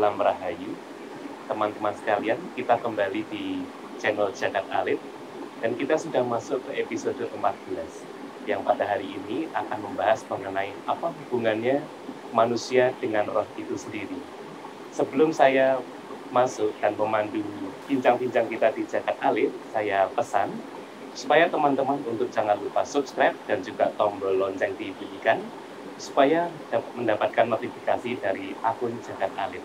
salam rahayu. Teman-teman sekalian, kita kembali di channel Jagat Alit dan kita sudah masuk ke episode 14 yang pada hari ini akan membahas mengenai apa hubungannya manusia dengan roh itu sendiri. Sebelum saya masuk dan memandu bincang-bincang kita di Jagat Alit, saya pesan supaya teman-teman untuk jangan lupa subscribe dan juga tombol lonceng dibunyikan supaya dapat mendapatkan notifikasi dari akun Jagat Alit.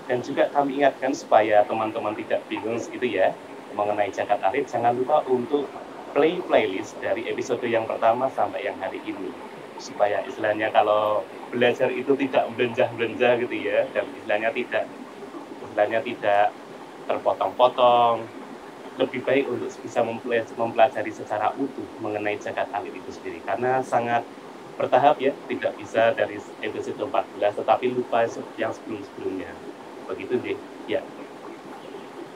Dan juga kami ingatkan supaya teman-teman tidak bingung gitu ya mengenai Jagat Alit, jangan lupa untuk play playlist dari episode yang pertama sampai yang hari ini. Supaya istilahnya kalau belajar itu tidak belenjah-belenjah gitu ya, dan istilahnya tidak terpotong-potong. Lebih baik untuk bisa mempelajari secara utuh mengenai Jagat Alit itu sendiri. Karena sangat bertahap ya, tidak bisa dari episode 14 tetapi lupa yang sebelum-sebelumnya. Begitu deh ya.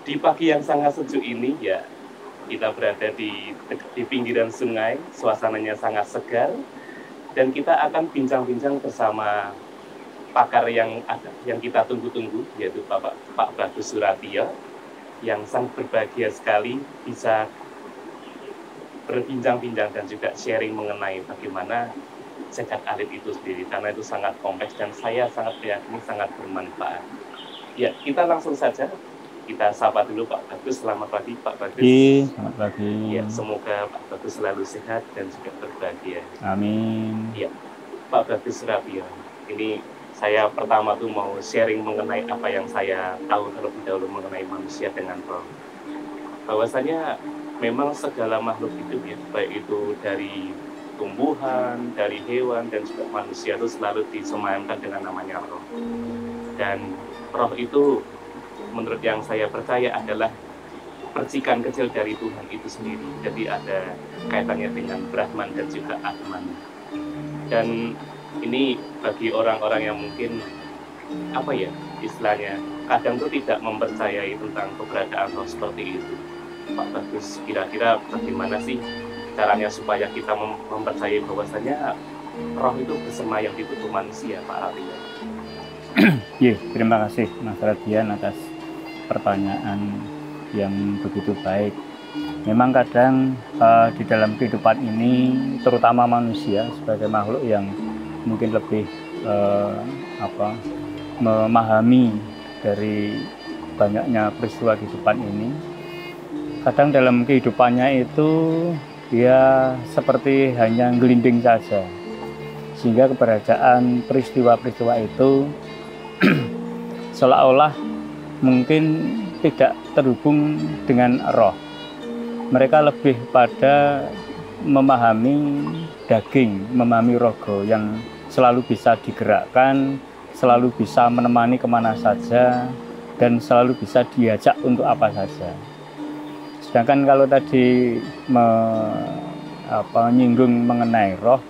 Di pagi yang sangat sejuk ini ya, kita berada di pinggiran sungai, suasananya sangat segar, dan kita akan bincang-bincang bersama pakar yang kita tunggu-tunggu, yaitu Pak Bagus Surabaya, yang sangat berbahagia sekali bisa berbincang-bincang dan juga sharing mengenai bagaimana Jagat Alit itu sendiri, karena itu sangat kompleks dan saya sangat meyakini sangat bermanfaat. Ya, kita langsung saja, kita sapa dulu Pak Bagus. Selamat pagi Pak Bagus. Selamat pagi. Ya, semoga Pak Bagus selalu sehat dan juga berbahagia. Amin. Ya, Pak Bagus Surabaya, ini saya pertama tuh mau sharing mengenai apa yang saya tahu terlebih dahulu mengenai manusia dengan roh. Bahwasanya memang segala makhluk hidup ya, baik itu dari tumbuhan, dari hewan, dan juga manusia itu selalu disemayamkan dengan namanya roh. Dan roh itu menurut yang saya percaya adalah percikan kecil dari Tuhan itu sendiri. Jadi ada kaitannya dengan Brahman dan juga Atman. Dan ini bagi orang-orang yang mungkin apa ya istilahnya kadang tuh tidak mempercayai tentang keberadaan roh seperti itu. Pak Bagus, kira-kira bagaimana sih caranya supaya kita mempercayai bahwasanya roh itu bersemayam di tubuh manusia, Pak Radian? Ya, terima kasih Mas Radian atas pertanyaan yang begitu baik. Memang kadang di dalam kehidupan ini, terutama manusia sebagai makhluk yang mungkin lebih memahami dari banyaknya peristiwa kehidupan ini, kadang dalam kehidupannya itu dia seperti hanya gelinding saja, sehingga keberadaan peristiwa-peristiwa itu seolah-olah mungkin tidak terhubung dengan roh. Mereka lebih pada memahami daging, memahami rogo yang selalu bisa digerakkan, selalu bisa menemani kemana saja, dan selalu bisa diajak untuk apa saja. Sedangkan kalau tadi menyinggung mengenai roh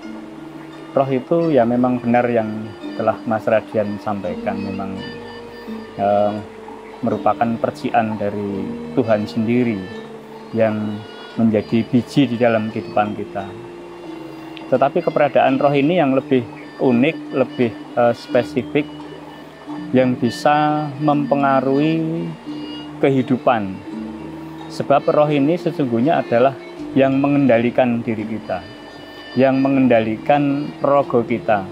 itu ya memang benar yang telah Mas Radian sampaikan, memang merupakan percikan dari Tuhan sendiri yang menjadi biji di dalam kehidupan kita. Tetapi keberadaan roh ini yang lebih unik, lebih spesifik, yang bisa mempengaruhi kehidupan. Sebab roh ini sesungguhnya adalah yang mengendalikan diri kita, yang mengendalikan rogo kita,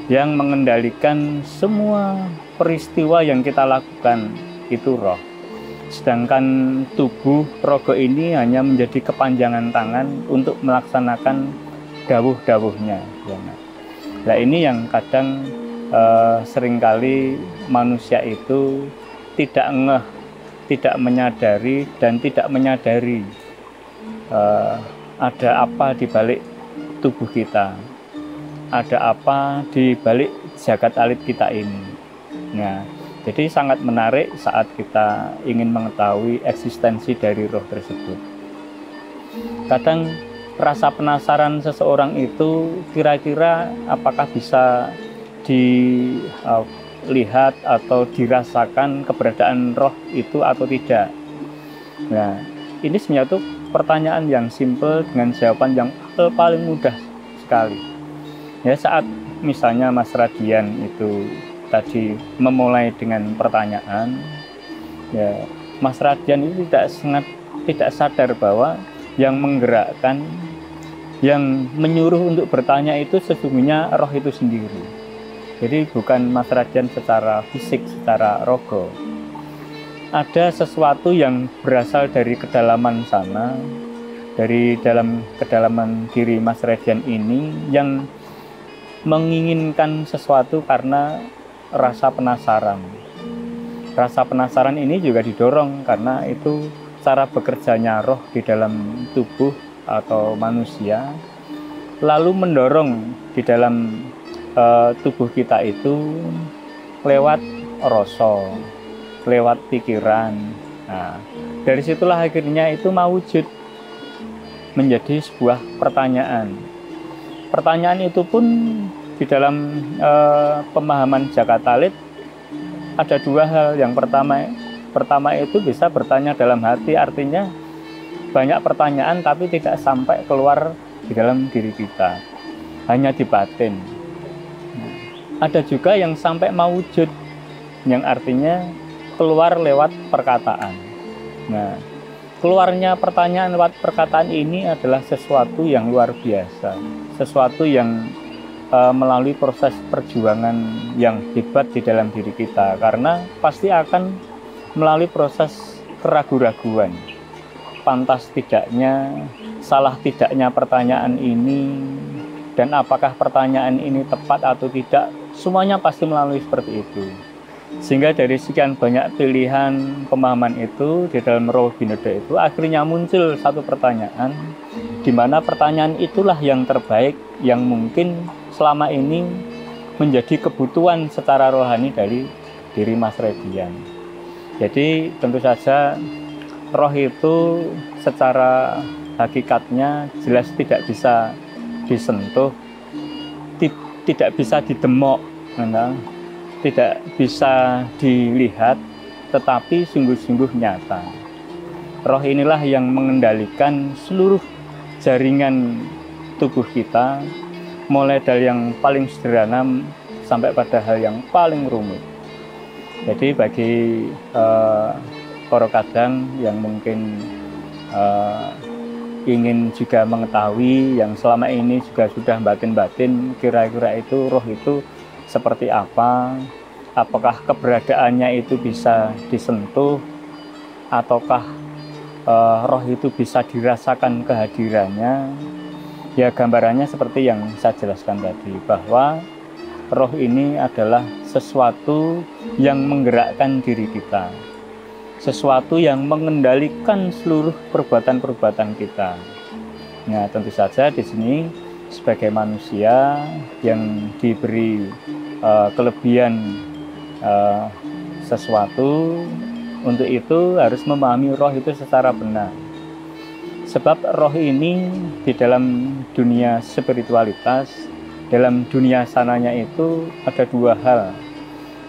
yang mengendalikan semua peristiwa yang kita lakukan, itu roh. Sedangkan tubuh rogo ini hanya menjadi kepanjangan tangan untuk melaksanakan dawuh-dawuhnya. Nah ini yang kadang seringkali manusia itu tidak ngeh, tidak menyadari dan tidak menyadari ada apa di balik tubuh kita, ada apa di balik Jagat Alit kita ini. Nah, jadi sangat menarik saat kita ingin mengetahui eksistensi dari roh tersebut. Kadang rasa penasaran seseorang itu kira-kira apakah bisa dilihat atau dirasakan keberadaan roh itu atau tidak. Nah, ini sebenarnya itu pertanyaan yang simpel dengan jawaban yang paling mudah sekali. Ya, saat misalnya Mas Radian itu tadi memulai dengan pertanyaan, ya Mas Radian itu tidak sadar bahwa yang menggerakkan, yang menyuruh untuk bertanya itu sesungguhnya roh itu sendiri. Jadi bukan Mas Radian secara fisik, secara rogo. Ada sesuatu yang berasal dari kedalaman sana, dari kedalaman diri Mas Radian ini yang menginginkan sesuatu karena rasa penasaran. Rasa penasaran ini juga didorong karena itu cara bekerjanya roh di dalam tubuh atau manusia, lalu mendorong di dalam tubuh kita itu lewat rasa, lewat pikiran. Nah, dari situlah akhirnya itu mewujud menjadi sebuah pertanyaan. Pertanyaan itu pun di dalam pemahaman Jakatalit ada dua hal. Yang pertama itu bisa bertanya dalam hati, artinya banyak pertanyaan tapi tidak sampai keluar di dalam diri kita, hanya di batin. Ada juga yang sampai mewujud, yang artinya keluar lewat perkataan. Nah, keluarnya pertanyaan lewat perkataan ini adalah sesuatu yang luar biasa, sesuatu yang melalui proses perjuangan yang hebat di dalam diri kita, karena pasti akan melalui proses keraguan-raguan. Pantas tidaknya, salah tidaknya pertanyaan ini, dan apakah pertanyaan ini tepat atau tidak, semuanya pasti melalui seperti itu. Sehingga dari sekian banyak pilihan pemahaman itu di dalam Roh Binoda itu akhirnya muncul satu pertanyaan, di mana pertanyaan itulah yang terbaik, yang mungkin selama ini menjadi kebutuhan secara rohani dari diri Mas Radian. Jadi tentu saja roh itu secara hakikatnya jelas tidak bisa disentuh, tidak bisa didemok, tidak bisa dilihat, tetapi sungguh-sungguh nyata. Roh inilah yang mengendalikan seluruh jaringan tubuh kita, mulai dari yang paling sederhana sampai pada hal yang paling rumit. Jadi bagi para kadang yang mungkin ingin juga mengetahui, yang selama ini juga sudah batin-batin, kira-kira itu roh itu seperti apa, apakah keberadaannya itu bisa disentuh, ataukah roh itu bisa dirasakan kehadirannya. Ya, gambarannya seperti yang saya jelaskan tadi, bahwa roh ini adalah sesuatu yang menggerakkan diri kita, sesuatu yang mengendalikan seluruh perbuatan-perbuatan kita. Nah, tentu saja di sini sebagai manusia yang diberi kelebihan sesuatu, untuk itu harus memahami roh itu secara benar. Sebab roh ini di dalam dunia spiritualitas, dalam dunia sananya itu ada dua hal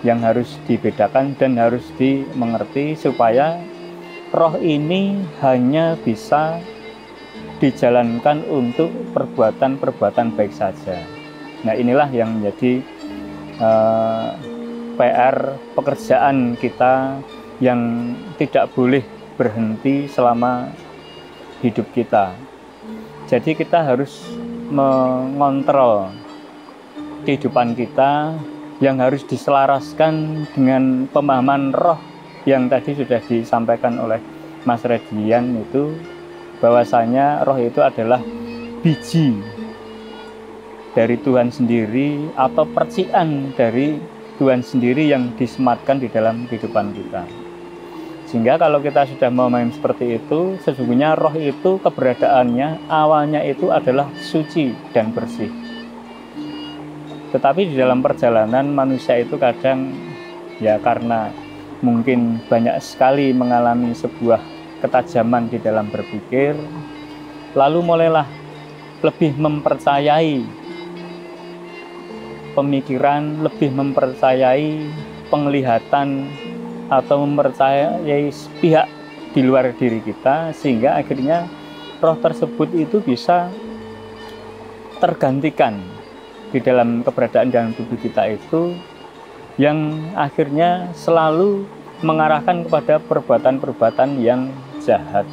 yang harus dibedakan dan harus dimengerti, supaya roh ini hanya bisa dijalankan untuk perbuatan-perbuatan baik saja. Nah, inilah yang menjadi PR pekerjaan kita yang tidak boleh berhenti selama hidup kita. Jadi kita harus mengontrol kehidupan kita yang harus diselaraskan dengan pemahaman roh yang tadi sudah disampaikan oleh Mas Radian itu, bahwasanya roh itu adalah biji dari Tuhan sendiri atau percikan dari Tuhan sendiri yang disematkan di dalam kehidupan kita. Sehingga kalau kita sudah memahami seperti itu, sesungguhnya roh itu keberadaannya awalnya itu adalah suci dan bersih. Tetapi di dalam perjalanan manusia itu kadang ya karena mungkin banyak sekali mengalami sebuah ketajaman di dalam berpikir, lalu mulailah lebih mempercayai pemikiran, lebih mempercayai penglihatan, atau mempercayai pihak di luar diri kita, sehingga akhirnya roh tersebut itu bisa tergantikan di dalam keberadaan dalam tubuh kita itu yang akhirnya selalu mengarahkan kepada perbuatan-perbuatan yang jahat,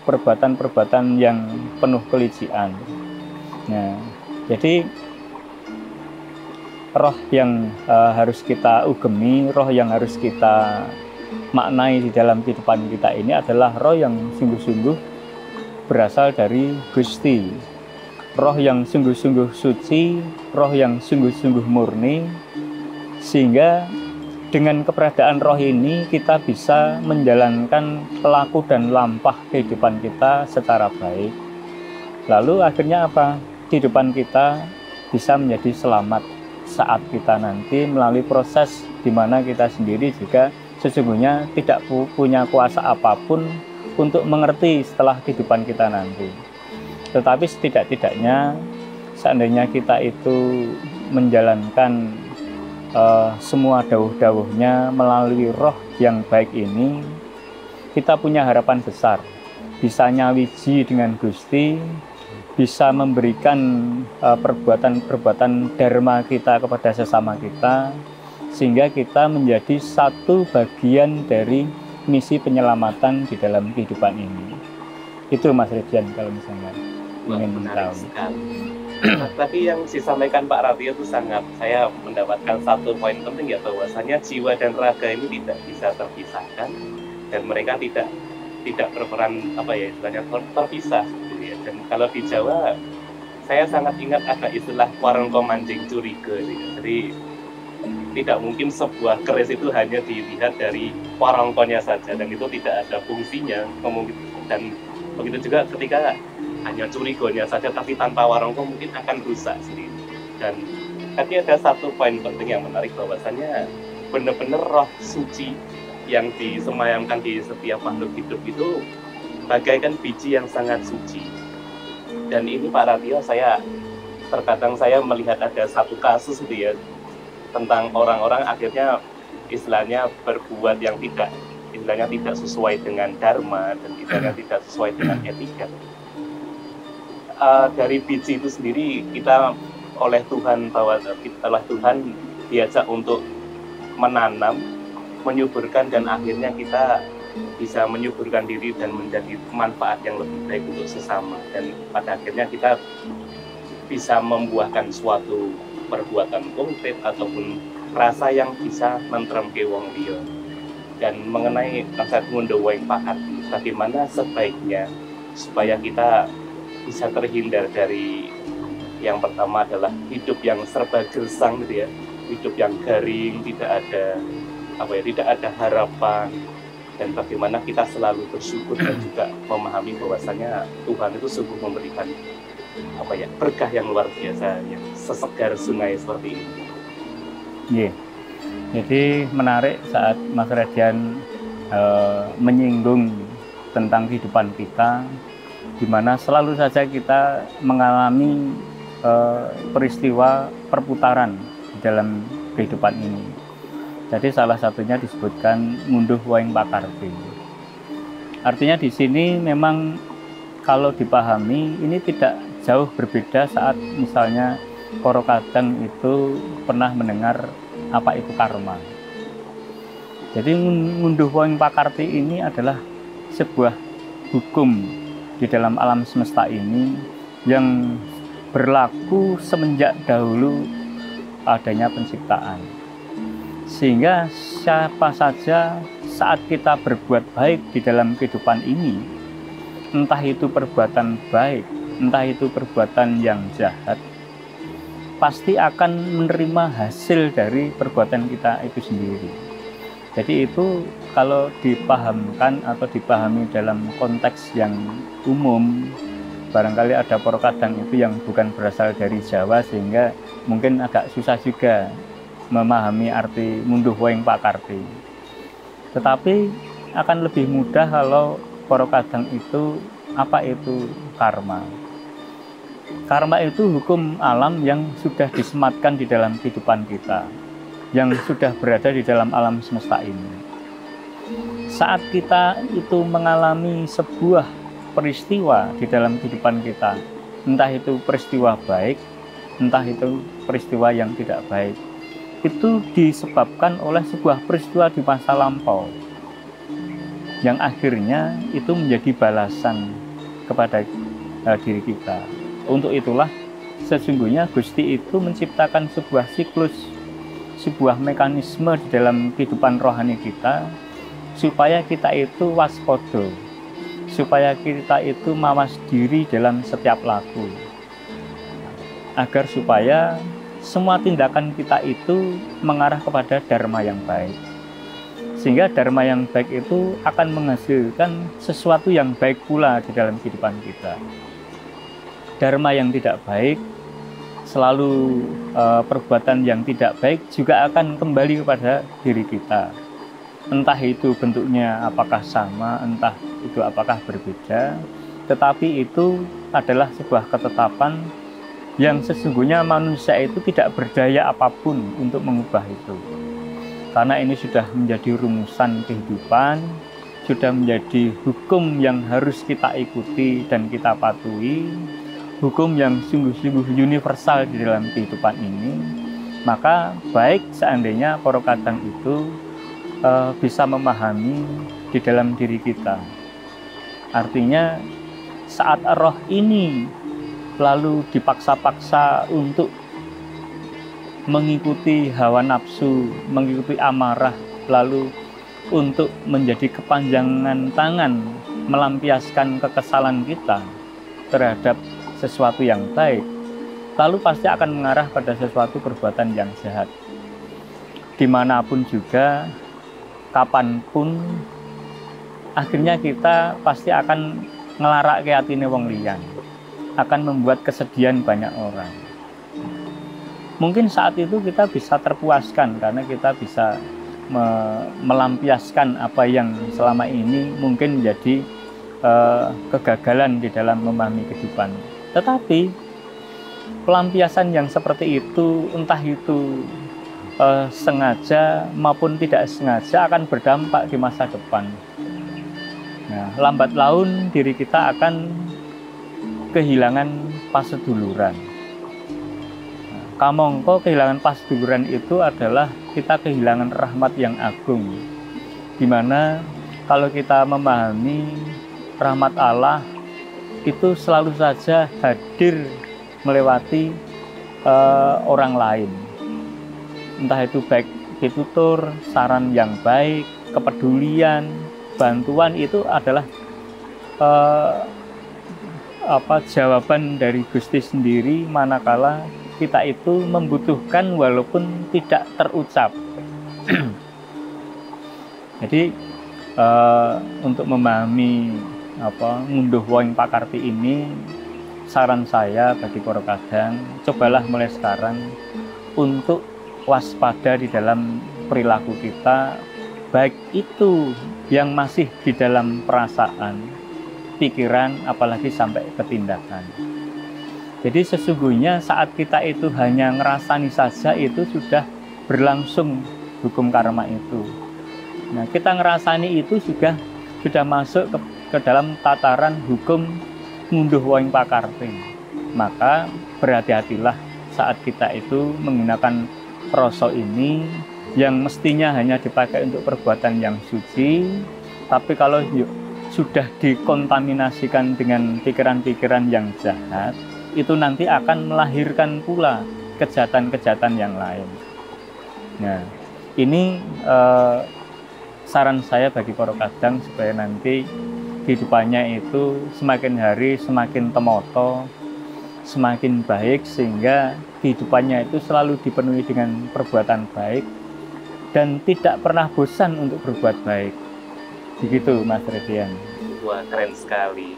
perbuatan-perbuatan yang penuh kelicikan. Nah, jadi roh yang harus kita ugemi, roh yang harus kita maknai di dalam kehidupan kita ini adalah roh yang sungguh-sungguh berasal dari Gusti, roh yang sungguh-sungguh suci, roh yang sungguh-sungguh murni, sehingga dengan keberadaan roh ini kita bisa menjalankan laku dan lampah kehidupan kita secara baik. Lalu akhirnya apa? Kehidupan kita bisa menjadi selamat saat kita nanti melalui proses di mana kita sendiri juga sesungguhnya tidak punya kuasa apapun untuk mengerti setelah kehidupan kita nanti. Tetapi setidak-tidaknya seandainya kita itu menjalankan semua dawuh-dawuhnya melalui roh yang baik ini, kita punya harapan besar, bisa nyawiji dengan Gusti, bisa memberikan perbuatan-perbuatan dharma kita kepada sesama kita, sehingga kita menjadi satu bagian dari misi penyelamatan di dalam kehidupan ini. Itu Mas Redian kalau misalnya ingin tahu. Nah, tadi yang disampaikan Pak Ratio itu saya mendapatkan satu poin penting ya, bahwasanya jiwa dan raga ini tidak bisa terpisahkan dan mereka tidak berperan istilahnya terpisah gitu ya. Dan kalau di Jawa saya sangat ingat ada istilah warengko mancing curiga gitu ya. Jadi tidak mungkin sebuah keris itu hanya dilihat dari warengkonya saja dan itu tidak ada fungsinya, dan begitu juga ketika hanya curigonya saja tapi tanpa warongko mungkin akan rusak sendiri. Dan tadi ada satu poin penting yang menarik, bahwasannya benar-benar roh suci yang disemayamkan di setiap makhluk hidup itu bagaikan biji yang sangat suci. Dan ini Pak Ratio, terkadang saya melihat ada satu kasus gitu ya, tentang orang-orang akhirnya istilahnya berbuat yang tidak sesuai dengan dharma dan istilahnya tidak sesuai dengan etika. Dari biji itu sendiri kita oleh Tuhan diajak untuk menanam, menyuburkan, dan akhirnya kita bisa menyuburkan diri dan menjadi manfaat yang lebih baik untuk sesama, dan pada akhirnya kita bisa membuahkan suatu perbuatan konkret ataupun rasa yang bisa mentremke wong liya. Dan mengenai konsep ngunduh yang pakat, bagaimana sebaiknya supaya kita bisa terhindar dari yang pertama adalah hidup yang serba gersang gitu ya, hidup yang garing, tidak ada harapan, dan bagaimana kita selalu bersyukur dan juga memahami bahwasanya Tuhan itu sungguh memberikan berkah yang luar biasa, yang sesegar sungai seperti ini. Yeah. Jadi menarik saat Mas Redian menyinggung tentang kehidupan kita, di mana selalu saja kita mengalami peristiwa perputaran di dalam kehidupan ini. Jadi salah satunya disebutkan ngunduh waing pakarti. Artinya di sini memang kalau dipahami ini tidak jauh berbeda saat misalnya Koro Kadang itu pernah mendengar apa itu karma. Jadi ngunduh waing pakarti ini adalah sebuah hukum di dalam alam semesta ini yang berlaku semenjak dahulu adanya penciptaan. Sehingga siapa saja saat kita berbuat baik di dalam kehidupan ini, entah itu perbuatan baik, entah itu perbuatan yang jahat, pasti akan menerima hasil dari perbuatan kita itu sendiri. Jadi itu kalau dipahamkan atau dipahami dalam konteks yang umum, barangkali ada Koro Kadang itu yang bukan berasal dari Jawa, sehingga mungkin agak susah juga memahami arti ngunduh waing pakarti. Tetapi akan lebih mudah kalau Koro Kadang itu apa itu karma. Karma itu hukum alam yang sudah disematkan di dalam kehidupan kita, yang sudah berada di dalam alam semesta ini. Saat kita itu mengalami sebuah peristiwa di dalam kehidupan kita, entah itu peristiwa baik, entah itu peristiwa yang tidak baik, itu disebabkan oleh sebuah peristiwa di masa lampau yang akhirnya itu menjadi balasan kepada diri kita. Untuk itulah sesungguhnya Gusti itu menciptakan sebuah siklus, sebuah mekanisme di dalam kehidupan rohani kita supaya kita itu waspada, supaya kita itu mawas diri dalam setiap laku, agar supaya semua tindakan kita itu mengarah kepada dharma yang baik, sehingga dharma yang baik itu akan menghasilkan sesuatu yang baik pula di dalam kehidupan kita. Dharma yang tidak baik, selalu perbuatan yang tidak baik juga akan kembali kepada diri kita. Entah itu bentuknya apakah sama, entah itu apakah berbeda, tetapi itu adalah sebuah ketetapan yang sesungguhnya manusia itu tidak berdaya apapun untuk mengubah itu. Karena ini sudah menjadi rumusan kehidupan, sudah menjadi hukum yang harus kita ikuti dan kita patuhi, hukum yang sungguh-sungguh universal di dalam kehidupan ini. Maka baik seandainya para kadang itu bisa memahami di dalam diri kita. Artinya saat roh ini lalu dipaksa-paksa untuk mengikuti hawa nafsu, mengikuti amarah, lalu untuk menjadi kepanjangan tangan melampiaskan kekesalan kita terhadap sesuatu yang baik, lalu pasti akan mengarah pada sesuatu perbuatan yang jahat. Dimanapun juga, kapanpun, akhirnya kita pasti akan ngelarak ke hatine wong liyan, akan membuat kesedihan banyak orang. Mungkin saat itu kita bisa terpuaskan karena kita bisa melampiaskan apa yang selama ini mungkin menjadi kegagalan di dalam memahami kehidupan. Tetapi pelampiasan yang seperti itu, entah itu sengaja maupun tidak sengaja, akan berdampak di masa depan. Nah, lambat laun diri kita akan kehilangan paseduluran. Nah, kamangka kehilangan paseduluran itu adalah kita kehilangan rahmat yang agung, di mana kalau kita memahami rahmat Allah itu selalu saja hadir melewati orang lain. Entah itu baik pitutur, saran yang baik, kepedulian, bantuan, itu adalah jawaban dari Gusti sendiri manakala kita itu membutuhkan walaupun tidak terucap. Jadi untuk memahami ngunduh woing pakarti ini, saran saya bagi para kadang, cobalah mulai sekarang untuk waspada di dalam perilaku kita, baik itu yang masih di dalam perasaan, pikiran, apalagi sampai ke tindakan. Jadi sesungguhnya saat kita itu hanya ngerasani saja, itu sudah berlangsung hukum karma itu. Nah, kita ngerasani itu sudah masuk ke dalam tataran hukum ngunduh woing pakarti. Maka berhati-hatilah saat kita itu menggunakan rasa ini yang mestinya hanya dipakai untuk perbuatan yang suci, tapi kalau sudah dikontaminasikan dengan pikiran-pikiran yang jahat, itu nanti akan melahirkan pula kejahatan-kejahatan yang lain. Nah, ini saran saya bagi para kadang supaya nanti kehidupannya itu semakin hari semakin temoto, semakin baik, sehingga kehidupannya itu selalu dipenuhi dengan perbuatan baik dan tidak pernah bosan untuk berbuat baik. Begitu Mas Redian. Wah, keren sekali.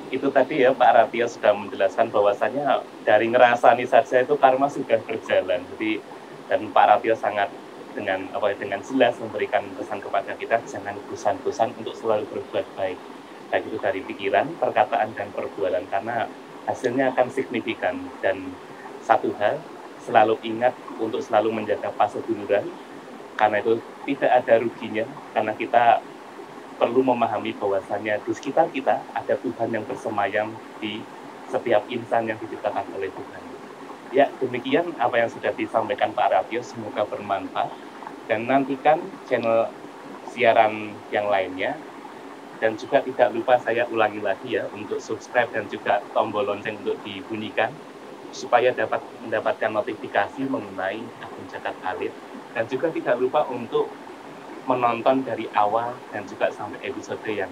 Itu tadi ya Pak Ratia sudah menjelaskan bahwasannya dari ngerasani saja itu karma sudah berjalan. Jadi dan Pak Ratia sangat dengan jelas memberikan pesan kepada kita, jangan bosan-bosan untuk selalu berbuat baik. Baik itu dari pikiran, perkataan, dan perbuatan, karena hasilnya akan signifikan. Dan satu hal, selalu ingat untuk selalu menjaga paseduluran, karena itu tidak ada ruginya, karena kita perlu memahami bahwasannya di sekitar kita ada Tuhan yang bersemayam di setiap insan yang diciptakan oleh Tuhan. Ya, demikian apa yang sudah disampaikan Pak Ratio, semoga bermanfaat. Dan nantikan channel siaran yang lainnya. Dan juga tidak lupa saya ulangi lagi ya, untuk subscribe dan juga tombol lonceng untuk dibunyikan, supaya dapat mendapatkan notifikasi mengenai akun Cagat Alit. Dan juga tidak lupa untuk menonton dari awal dan juga sampai episode yang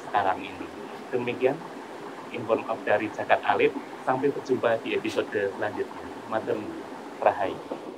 sekarang ini. Demikian info dari Cagat Alit. Sampai berjumpa di episode selanjutnya. Matur Rahayu.